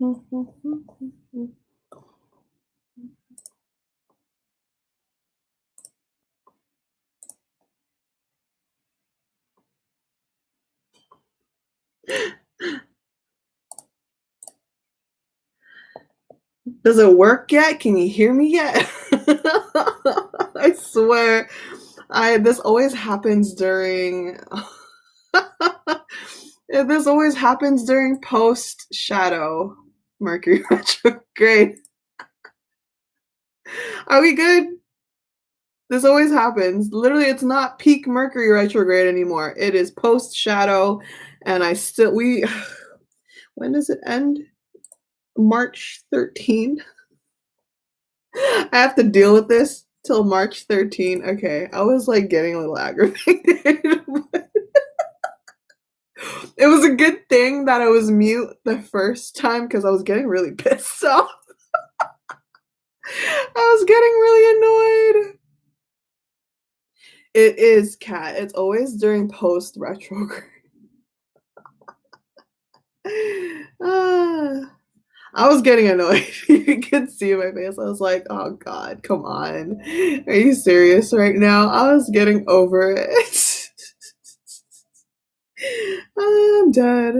Does it work yet? Can you hear me yet? I swear, I this always happens during this always happens during post shadow Mercury retrograde. Are we good? This always happens. Literally, it's not peak Mercury retrograde anymore. It is post shadow, and I still we. When does it end? March 13. I have to deal with this till March 13. Okay, I was like getting a little aggravated. It was a good thing that I was mute the first time because I was getting really pissed off. I was getting really annoyed. It is cat. It's always during post retrograde. Ah, I was getting annoyed. You could see my face. I was like, "Oh God, come on! Are you serious right now?" I was getting over it. I'm dead.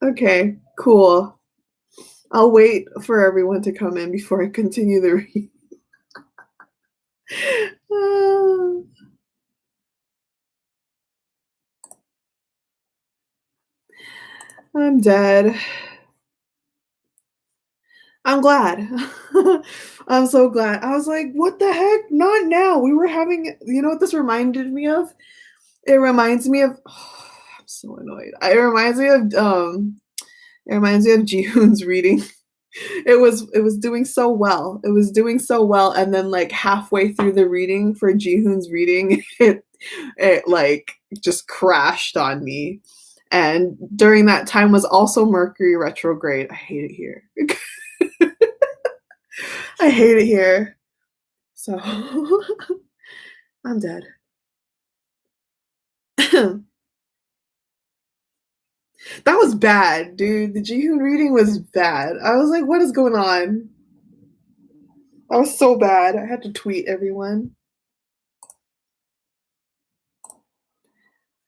Okay, cool. I'll wait for everyone to come in before I continue the read. I'm dead. I'm glad. I'm so glad. I was like, "What the heck? Not now." We were having you know what this reminded me of? It reminds me of I'm so annoyed. It reminds me of Jihoon's reading. It was doing so well. It was doing so well, and then, like, halfway through the reading for Jihoon's reading, it, like, just crashed on me, and during that time was also Mercury retrograde. I hate it here. I hate it here. So, I'm dead. That was bad, dude. The Jihoon reading was bad. I was like, "What is going on?" That was so bad. I had to tweet everyone.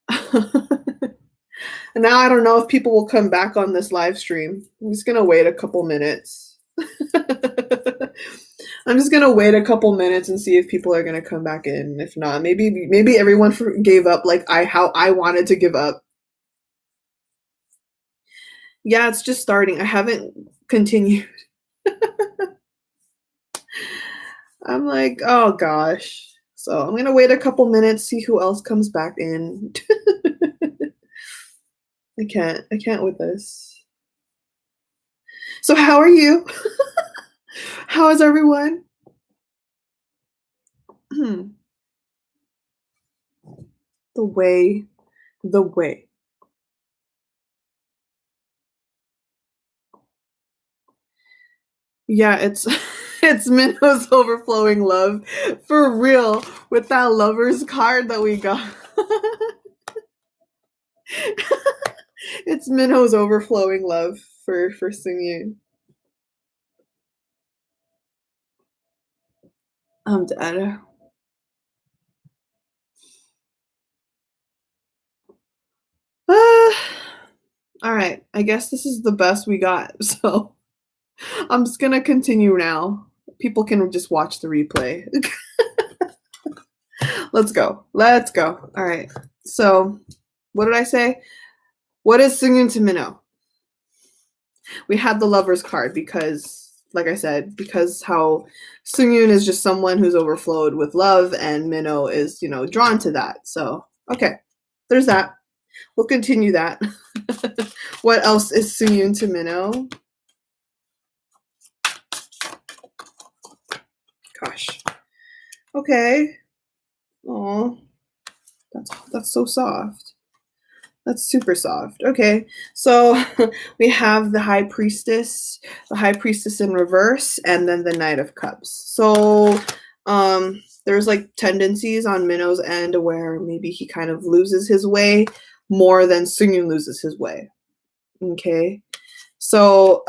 And now I don't know if people will come back on this live stream. I'm just gonna wait a couple minutes. I'm just gonna wait a couple minutes and see if people are gonna come back in. If not, maybe everyone gave up like how I wanted to give up. Yeah, it's just starting. I haven't continued. I'm like, oh gosh. So I'm gonna wait a couple minutes, see who else comes back in. I can't with this. So how are you? How is everyone? The way, the way. Yeah, it's it's Minno's overflowing love for real with that lovers card that we got. It's Minho's overflowing love for Seungyoon. I'm dead. Ah, all right, I guess this is the best we got. So I'm just gonna continue now. People can just watch the replay. Let's go. Let's go. All right. So, what did I say? What is Seungyoon to Minho? We had the lovers card because, like I said, because how Seungyoon is just someone who's overflowed with love, and Minho is, drawn to that. So, okay, there's that. We'll continue that. What else is Seungyoon to Minho? Gosh. Okay. Oh, that's so soft. That's super soft. Okay, so we have the High Priestess in reverse, and then the Knight of Cups. So there's like tendencies on Minho's end where maybe he kind of loses his way more than Seungyoon loses his way. Okay, So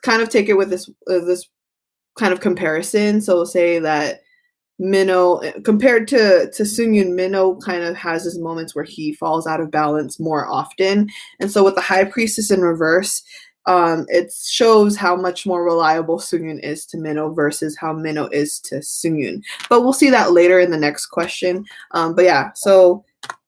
kind of take it with this kind of comparison. So say that Minno, compared to Seungyoon, Minno kind of has his moments where he falls out of balance more often. And so with the High Priestess in reverse, it shows how much more reliable Seungyoon is to Minno versus how Minno is to Seungyoon. But we'll see that later in the next question. But yeah, so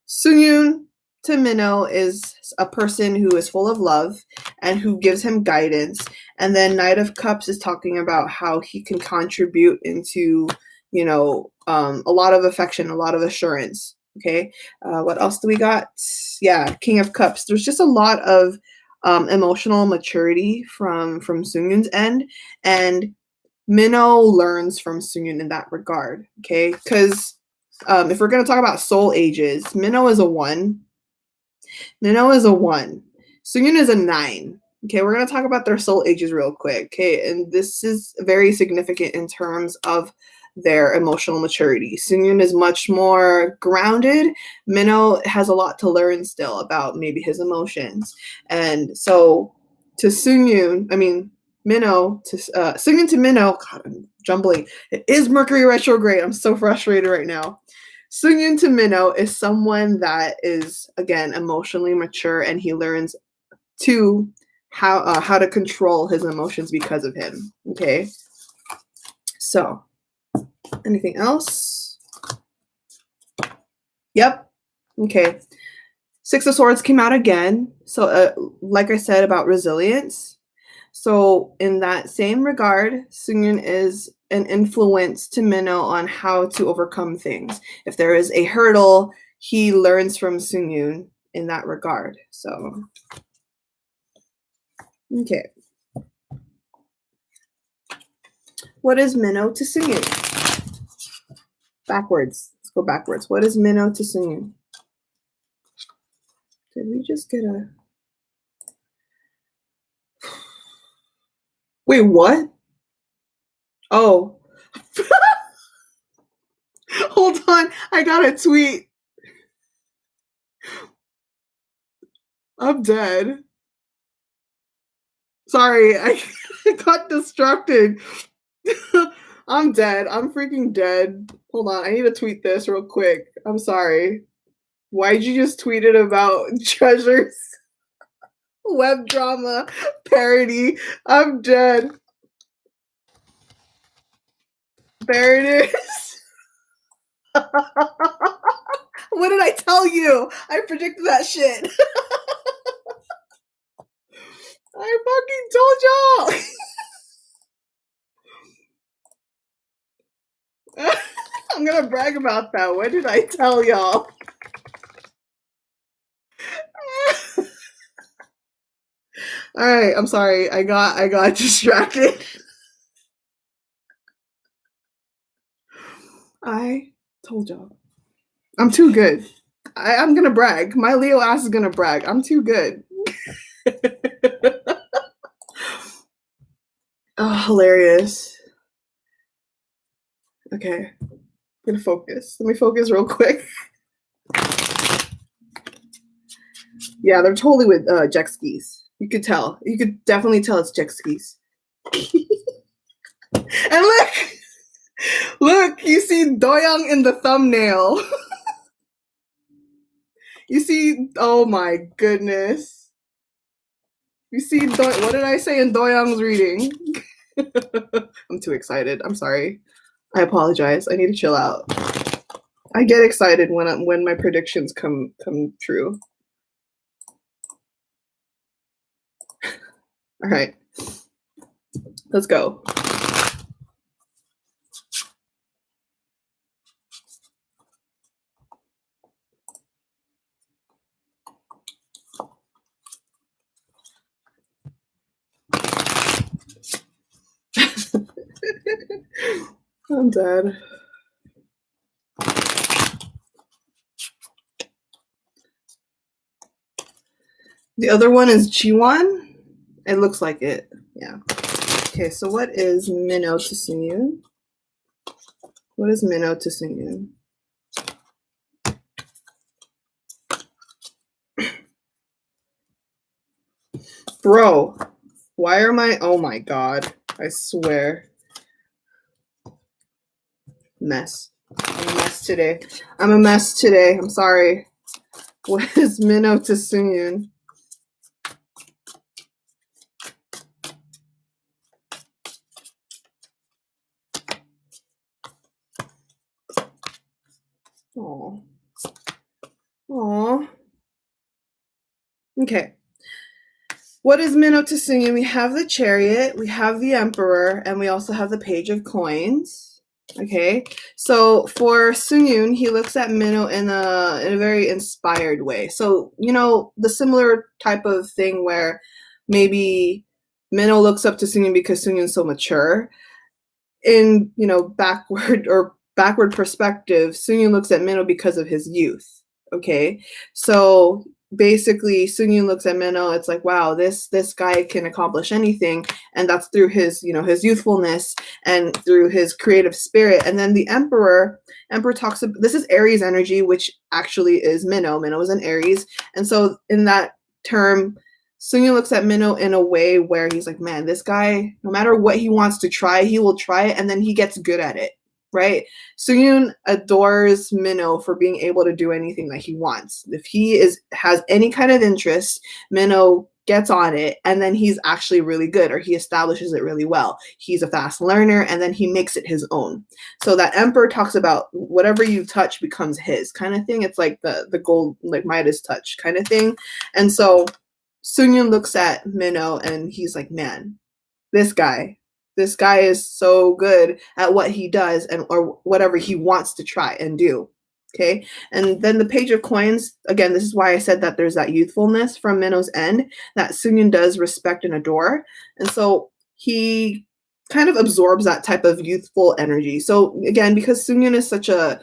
Seungyoon to Minno is a person who is full of love and who gives him guidance. And then Knight of Cups is talking about how he can contribute into, you know, a lot of affection, a lot of assurance. Okay. What else do we got? Yeah, King of Cups. There's just a lot of emotional maturity from Seungyoon's end, and Minno learns from Seungyoon in that regard. Okay, because if we're going to talk about soul ages, Minno is a 1. Minno is a 1. Seungyoon is a 9. Okay, we're going to talk about their soul ages real quick. Okay, and this is very significant in terms of their emotional maturity. Seungyoon is much more grounded. Minno has a lot to learn still about maybe his emotions. And so to Seungyoon, I mean, Minno to Seungyoon to Minno, God, I'm jumbling. It is Mercury retrograde. I'm so frustrated right now. Seungyoon to Minno is someone that is, again, emotionally mature, and he learns to how to control his emotions because of him. Okay, so anything else? Yep. Okay. Six of Swords came out again. So, like I said about resilience. So, in that same regard, Seungyoon is an influence to Minno on how to overcome things. If there is a hurdle, he learns from Seungyoon in that regard. So, okay. What is Minno to Seungyoon? Backwards. Let's go backwards. What is Minno to Seungyoon? Did we just get a... Wait, what? Oh. Hold on. I got a tweet. I'm dead. Sorry, I got distracted. I'm dead. I'm freaking dead. Hold on. I need to tweet this real quick. I'm sorry. Why'd you just tweet it about Treasures web drama parody? I'm dead. There it is. What did I tell you? I predicted that shit. I fucking told y'all. I'm gonna brag about that. What did I tell y'all? All right, I'm sorry. I got distracted. I told y'all. I'm too good. I'm gonna brag. My Leo ass is gonna brag. I'm too good. Oh, hilarious. Okay, I'm gonna focus. Let me focus real quick. Yeah, they're totally with jet skis. You could tell. You could definitely tell it's jet skis. And look, you see Doyoung in the thumbnail. You see, oh my goodness. You see, what did I say in Doyoung's reading? I'm too excited. I'm sorry. I apologize. I need to chill out. I get excited when my predictions come true. All right, let's go. I'm dead. The other one is Jiwon. It looks like it. Yeah. Okay, so what is Minno to Seungyoon? What is Minno to Seungyoon? Bro, why are my... Oh my god. I swear. Mess. I'm a mess today. I'm a mess today. I'm sorry. What is Minho to SEUNGYOON? Oh. Aw. Okay. What is Minho to SEUNGYOON? We have the Chariot, we have the Emperor, and we also have the Page of Coins. Okay, so for SEUNGYOON, he looks at Minho in a very inspired way. So, you know, the similar type of thing where maybe Minho looks up to SEUNGYOON because SEUNGYOON's so mature. In, you know, backward perspective, SEUNGYOON looks at Minho because of his youth. Okay, so basically SEUNGYOON looks at Minho, it's like, wow, this guy can accomplish anything, and that's through his, you know, his youthfulness and through his creative spirit. And then the Emperor talks about, this is Aries energy, which actually is Minho is an Aries. And so in that term, SEUNGYOON looks at Minho in a way where he's like, man, this guy, no matter what he wants to try, he will try it, and then he gets good at it, right? SEUNGYOON adores Minho for being able to do anything that he wants. If he has any kind of interest, Minho gets on it, and then he's actually really good, or he establishes it really well. He's a fast learner, and then he makes it his own. So that Emperor talks about whatever you touch becomes his kind of thing. It's like the gold, like Midas touch kind of thing. And so SEUNGYOON looks at Minho and he's like, man, this guy is so good at what he does and or whatever he wants to try and do. Okay. And then the Page of Coins, again, this is why I said that there's that youthfulness from Minho's end that SEUNGYOON does respect and adore. And so he kind of absorbs that type of youthful energy. So again, because SEUNGYOON is such a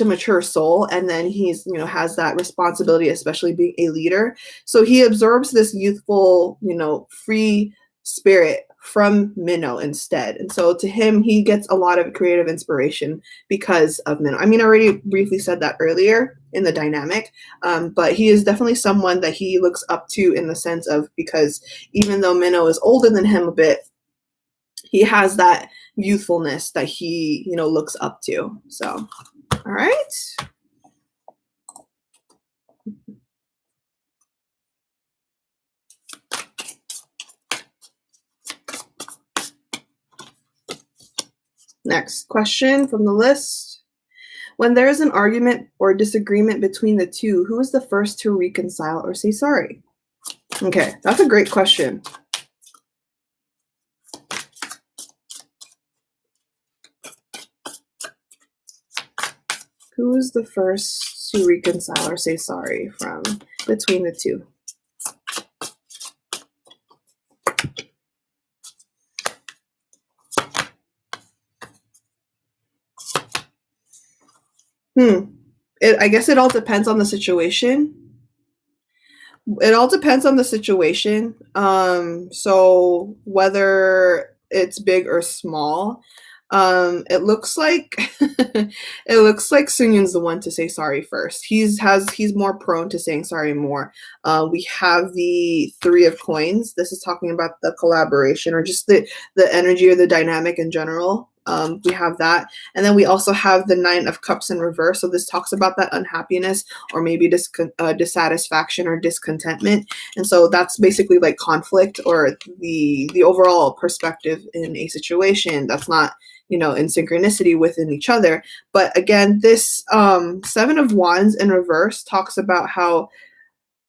mature soul, and then he's, you know, has that responsibility, especially being a leader. So he absorbs this youthful, you know, free spirit from Minho instead. And so to him, he gets a lot of creative inspiration because of Minho. I mean, I already briefly said that earlier in the dynamic, but he is definitely someone that he looks up to in the sense of, because even though Minho is older than him a bit, he has that youthfulness that he, you know, looks up to. So, all right. Next question from the list. When there is an argument or disagreement between the two, who is the first to reconcile or say sorry? Okay, that's a great question. Who is the first to reconcile or say sorry from between the two? I guess it all depends on the situation. It all depends on the situation. So whether it's big or small, it looks like it looks like SEUNGYOON's the one to say sorry first. He's more prone to saying sorry more. We have the Three of Coins. This is talking about the collaboration or just the energy or the dynamic in general. We have that. And then we also have the Nine of Cups in reverse. So this talks about that unhappiness or maybe dissatisfaction or discontentment. And so that's basically like conflict or the overall perspective in a situation that's not, you know, in synchronicity within each other. But again, this Seven of Wands in reverse talks about how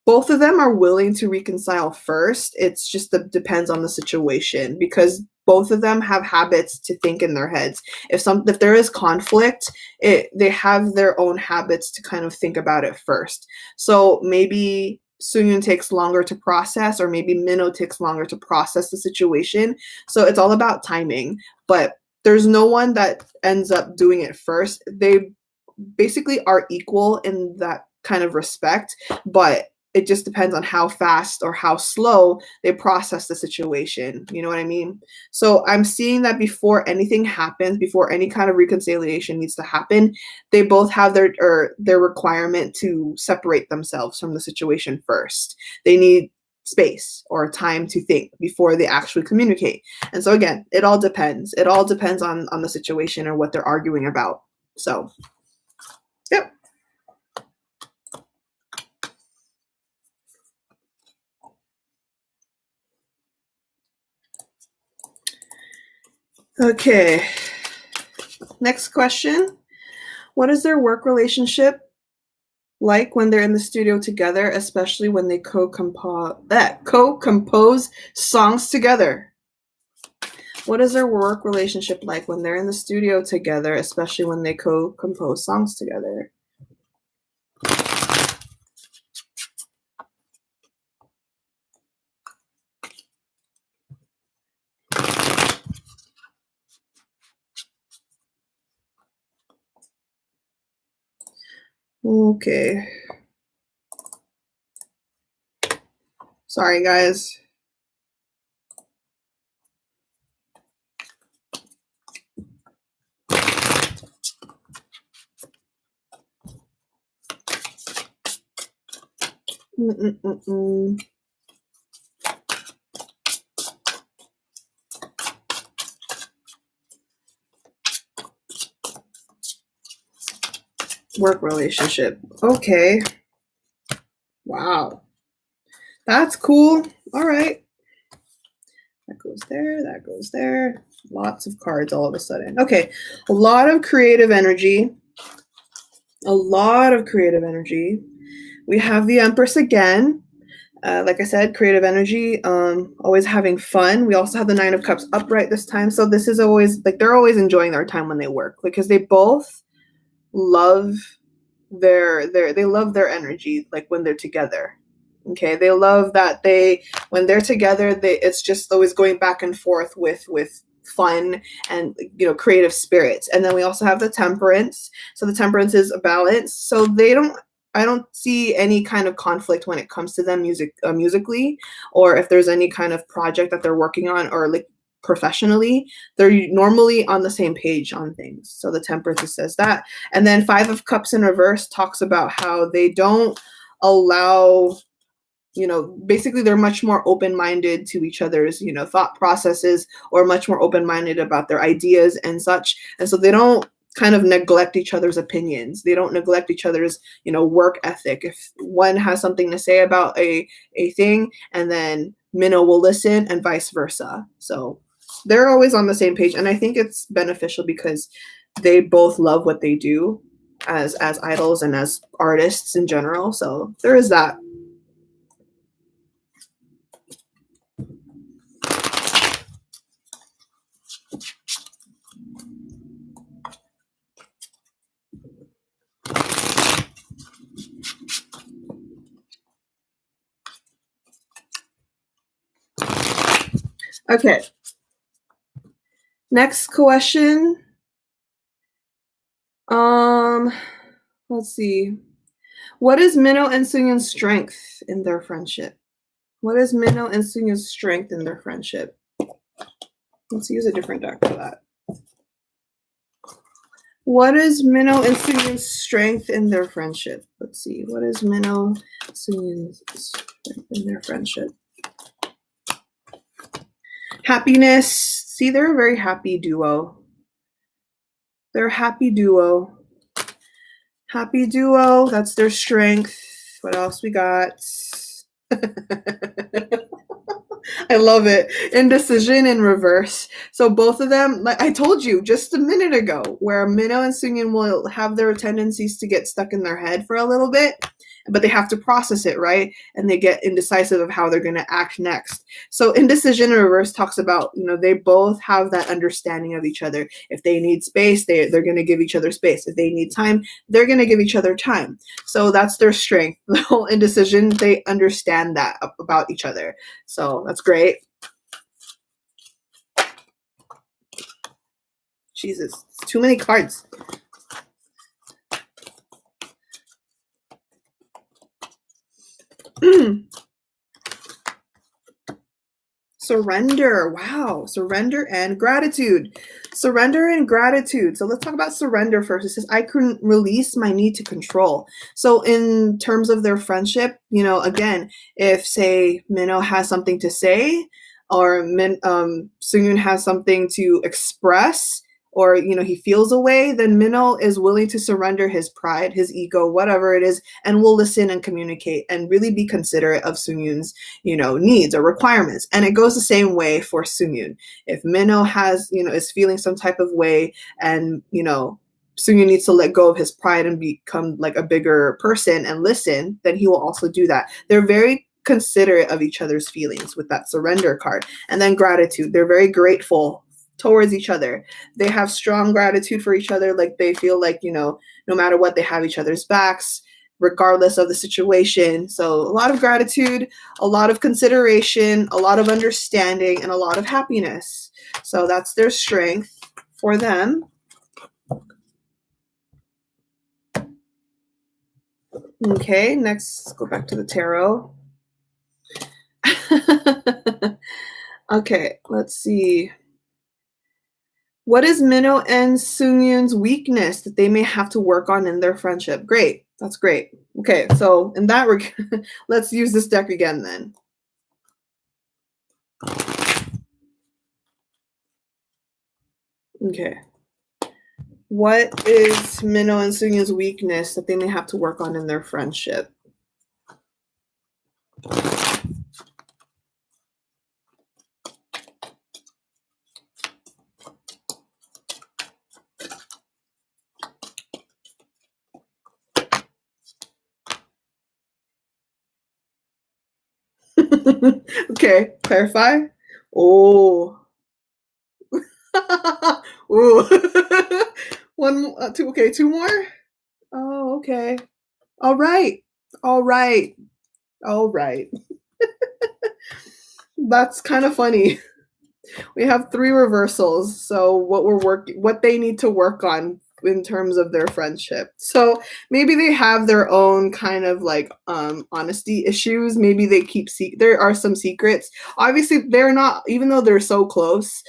both of them are willing to reconcile first. It's just depends on the situation, because both of them have habits to think in their heads. If there is conflict, they have their own habits to kind of think about it first. So maybe SEUNGYOON takes longer to process, or maybe Minho takes longer to process the situation. So it's all about timing. But there's no one that ends up doing it first. They basically are equal in that kind of respect, but it just depends on how fast or how slow they process the situation. You know what I mean? So I'm seeing that before anything happens, before any kind of reconciliation needs to happen, they both have their requirement to separate themselves from the situation first. They need space or time to think before they actually communicate. And so again, it all depends. It all depends on the situation or what they're arguing about. So, yep. Okay. Next question. What is their work relationship like when they're in the studio together, especially when they co-compose songs together? What is their work relationship like when they're in the studio together, especially when they co-compose songs together? Okay. Sorry, guys. Work relationship. Okay. Wow. That's cool. All right. That goes there. That goes there. Lots of cards all of a sudden. Okay. A lot of creative energy. A lot of creative energy. We have the Empress again. Like I said, creative energy, always having fun. We also have the Nine of Cups upright this time. So this is always like they're always enjoying their time when they work because they both love they love their energy like when they're together. Okay, they love that when they're together, it's just always going back and forth with fun and creative spirits. And then we also have the Temperance. So the Temperance is a balance. So I don't see any kind of conflict when it comes to them musically, or if there's any kind of project that they're working on or like professionally, they're normally on the same page on things. So the Temperance says that. And then Five of Cups in reverse talks about how they don't allow, basically they're much more open-minded to each other's, thought processes, or much more open-minded about their ideas and such. And so they don't kind of neglect each other's opinions. They don't neglect each other's, work ethic. If one has something to say about a thing, and then Minno will listen and vice versa. So they're always on the same page. And I think it's beneficial because they both love what they do as idols and as artists in general. So there is that. Okay. Next question. Let's see. What is Minno and SEUNGYOON's strength in their friendship? What is Minno and SEUNGYOON's strength in their friendship? Let's use a different deck for that. What is Minno and SEUNGYOON's strength in their friendship? Let's see. What is Minno and SEUNGYOON's strength in their friendship? Happiness. See, they're a very happy duo. They're a happy duo. Happy duo. That's their strength. What else we got? I love it. Indecision in reverse. So both of them, like I told you just a minute ago, where Minno and SEUNGYOON will have their tendencies to get stuck in their head for a little bit, but they have to process it, right? And they get indecisive of how they're going to act next. So indecision in reverse talks about, they both have that understanding of each other. If they need space, they're going to give each other space. If they need time, they're going to give each other time. So that's their strength. The whole indecision, they understand that about each other. So that's great. Jesus, too many cards. Surrender. Wow. Surrender and gratitude. Surrender and gratitude. So let's talk about surrender first. It says, I can release my need to control. So in terms of their friendship, you know, again, if say Minho has something to say, or Seungyoon has something to express, or you know he feels a way, then Minho is willing to surrender his pride, his ego, whatever it is, and will listen and communicate and really be considerate of Seungyoon's, you know, needs or requirements. And it goes the same way for Seungyoon. If Minho has, you know, is feeling some type of way, and you know Seungyoon needs to let go of his pride and become like a bigger person and listen, then he will also do that. They're very considerate of each other's feelings with that surrender card. And then gratitude. They're very grateful towards each other. They have strong gratitude for each other. Like they feel like, you know, no matter what, they have each other's backs, regardless of the situation. So a lot of gratitude, a lot of consideration, a lot of understanding, and a lot of happiness. So that's their strength for them. Okay, next, let's go back to the tarot. Okay, let's see. What is Minho and Seungyoon's weakness that they may have to work on in their friendship? Great. That's great. Okay, so in that regard, let's use this deck again then. Okay. What is Minho and Seungyoon's weakness that they may have to work on in their friendship? Okay, clarify. Oh. Ooh. Two. Okay, two more. Oh, okay. All right. All right. All right. That's kind of funny. We have 3 reversals. So what they need to work on in terms of their friendship. So maybe they have their own kind of like honesty issues. Maybe they there are some secrets. Obviously, they're not, even though they're so close,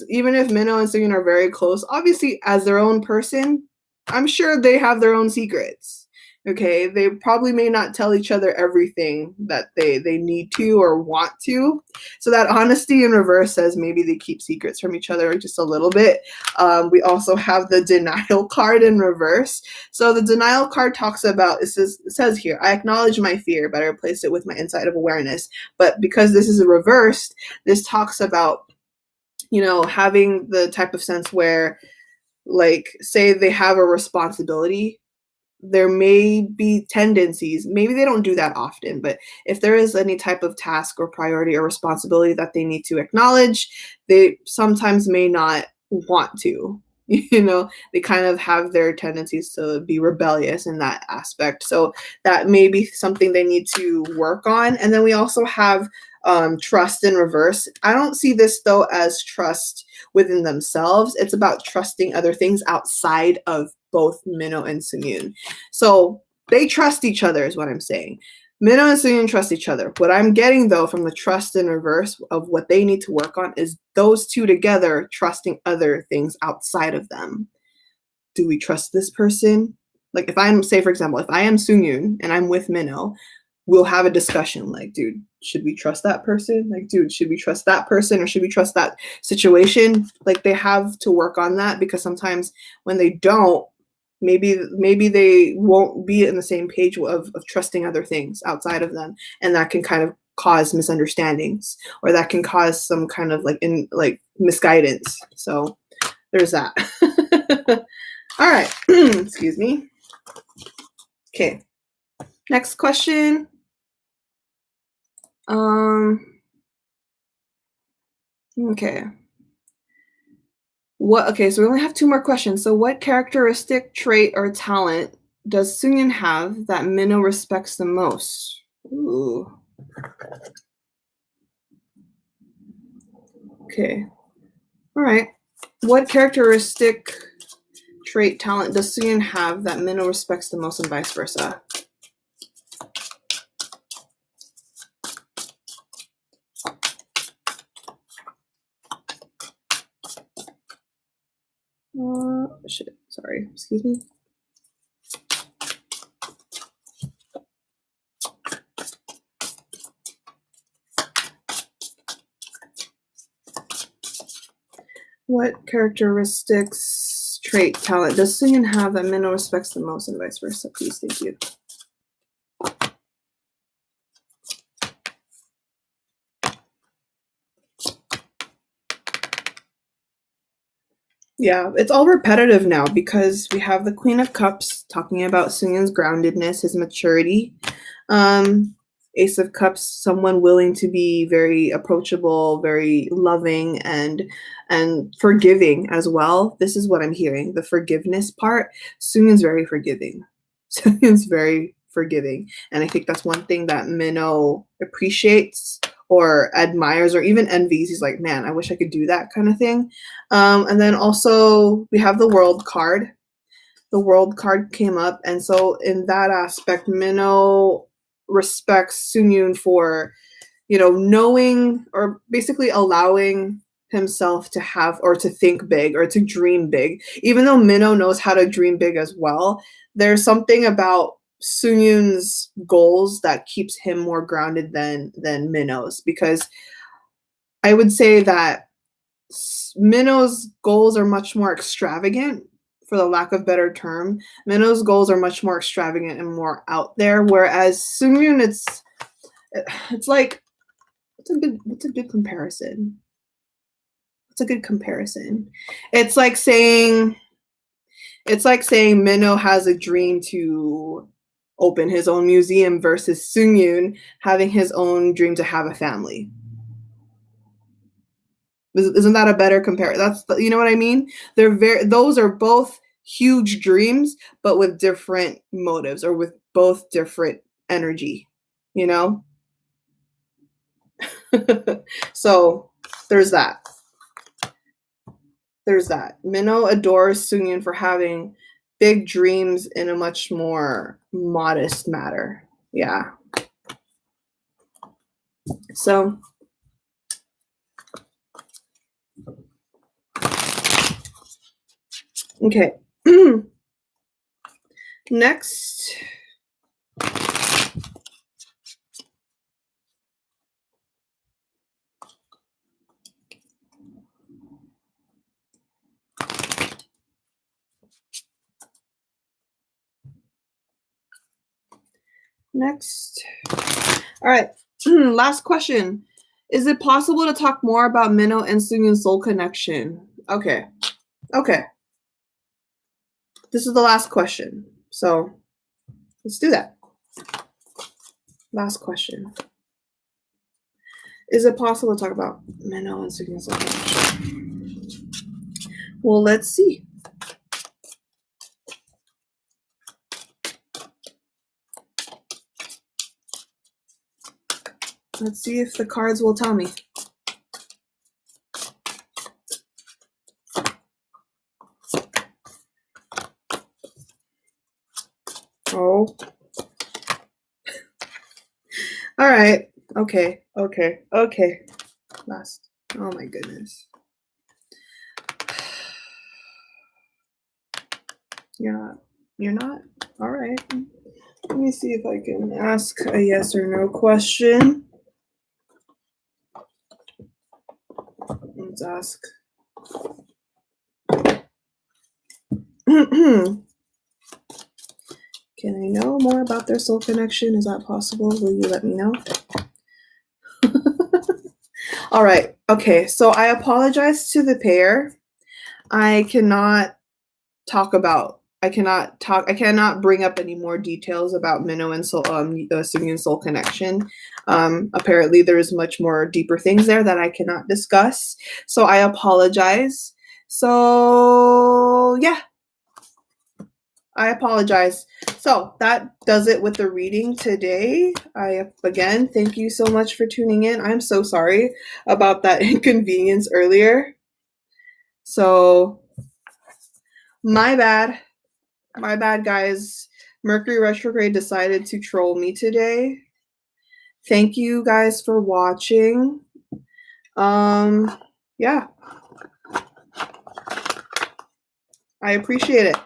even if Minho and Seungyoon are very close, obviously as their own person, I'm sure they have their own secrets. Okay, they probably may not tell each other everything that they need to or want to. So that honesty in reverse says maybe they keep secrets from each other just a little bit. We also have the denial card in reverse. So the denial card talks about, it says here, I acknowledge my fear, but I replaced it with my insight of awareness. But because this is reversed, this talks about, you know, having the type of sense where, like, say they have a responsibility, there may be tendencies, maybe they don't do that often, but if there is any type of task or priority or responsibility that they need to acknowledge, they sometimes may not want to. You know, they kind of have their tendencies to be rebellious in that aspect. So that may be something they need to work on. And then we also have trust in reverse. I don't see this though as trust within themselves. It's about trusting other things outside of both Minho and Seungyoon. So they trust each other is what I'm saying. Minho and Seungyoon trust each other. What I'm getting though from the trust in reverse of what they need to work on is those two together trusting other things outside of them. Do we trust this person? Like if I'm, say for example, if I am Seungyoon and I'm with Minho, we'll have a discussion like, dude, should we trust that person? Like, dude, should we trust that person or should we trust that situation? Like they have to work on that because sometimes when they don't, maybe they won't be in the same page of trusting other things outside of them, and that can kind of cause misunderstandings, or that can cause some kind of like misguidance. So there's that. All right. Excuse me. Okay, next question. Okay, so we only have 2 more questions. So what characteristic, trait, or talent does Seungyoon have that Minho respects the most? Ooh. Okay. All right. What characteristic, trait, talent does Seungyoon have that Minho respects the most and vice versa? Shit, sorry, excuse me. What characteristics, trait, talent does Seungyoon have that Minho respects the most and vice versa? Please, thank you. Yeah, it's all repetitive now because we have the Queen of Cups talking about Seungyoon's groundedness, his maturity. Ace of Cups, someone willing to be very approachable, very loving, and forgiving as well. This is what I'm hearing. The forgiveness part. Seungyoon's very forgiving. Seungyoon's very forgiving, and I think that's one thing that Minho appreciates or admires or even envies. He's like, man, I wish I could do that kind of thing. And then also we have the World card. The World card came up, and so in that aspect, Minho respects Seungyoon for, you know, knowing or basically allowing himself to have or to think big or to dream big. Even though Minho knows how to dream big as well, there's something about Seungyoon's goals that keeps him more grounded than Minho's, because I would say that Minho's goals are much more extravagant, for the lack of better term. Minho's goals are much more extravagant and more out there, whereas Seungyoon, it's like, what's a good comparison? What's a good comparison? It's like saying Minho has a dream to open his own museum versus Seungyoon having his own dream to have a family. Isn't that a better comparison? That's, you know what I mean? Those are both huge dreams, but with different motives or with both different energy, you know? So there's that. Minho adores Seungyoon for having big dreams in a much more modest matter. Yeah. So okay. Next. All right. Last question. Is it possible to talk more about Minho and Seungyoon's soul connection? Okay. This is the last question. So let's do that. Last question. Is it possible to talk about Minho and Seungyoon's soul connection? Well, let's see. Let's see if the cards will tell me. Oh. All right. Okay. Last. Oh my goodness. You're not? All right. Let me see if I can ask a yes or no question. Let's ask. Can I know more about their soul connection? Is that possible? Will you let me know? All right. Okay. So I apologize to the pair. I cannot bring up any more details about Minho and Seungyoon's soul connection. Apparently there's much more deeper things there that I cannot discuss. So I apologize. So yeah, I apologize. So that does it with the reading today. Again, thank you so much for tuning in. I'm so sorry about that inconvenience earlier. So my bad, guys. Mercury retrograde decided to troll me today. Thank you guys for watching. Yeah. I appreciate it.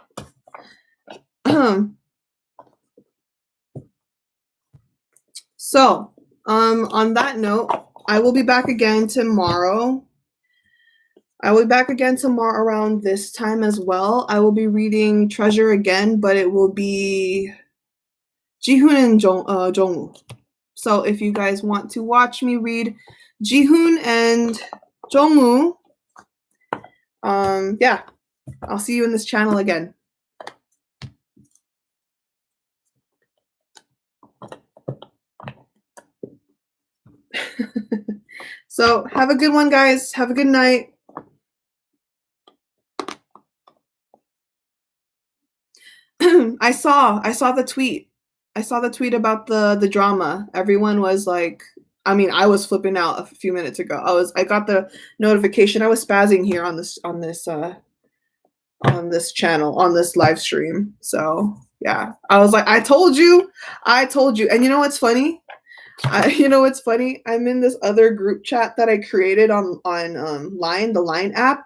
So, on that note, I will be back again tomorrow. I will be back again tomorrow around this time as well. I will be reading Treasure again, but it will be Jihoon and Jongwoo. So if you guys want to watch me read Jihoon and Jongwoo, yeah, I'll see you in this channel again. So have a good one, guys. Have a good night. I saw the tweet. I saw the tweet about the drama. Everyone was like, I mean, I was flipping out a few minutes ago. I got the notification. I was spazzing here on this channel, on this live stream. So yeah, I was like, I told you. And you know what's funny? You know what's funny? I'm in this other group chat that I created on Line, the Line app,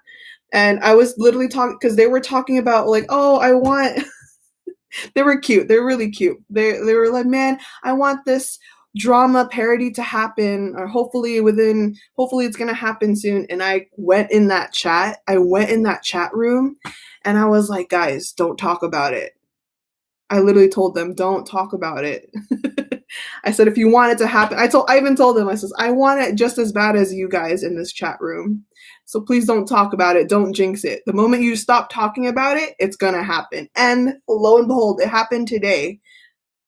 and I was literally talking because they were talking about like, oh, I want. They were cute. They're really cute. They were like, man, I want this drama parody to happen, or hopefully it's gonna happen soon. And I went in that chat. I went in that chat room, and I was like, guys, don't talk about it. I literally told them, don't talk about it. I said, if you want it to happen, I even told them, I says, I want it just as bad as you guys in this chat room. So please don't talk about it. Don't jinx it. The moment you stop talking about it, it's going to happen. And lo and behold, it happened today.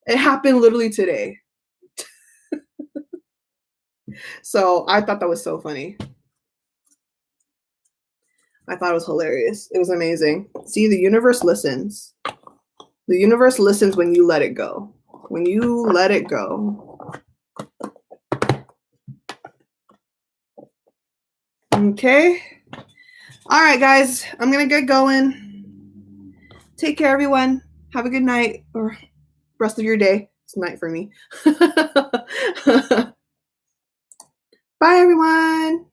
It happened literally today. So I thought that was so funny. I thought it was hilarious. It was amazing. See, the universe listens. The universe listens when you let it go. When you let it go. Okay. All right, guys. I'm going to get going. Take care, everyone. Have a good night or rest of your day. It's night for me. Bye, everyone.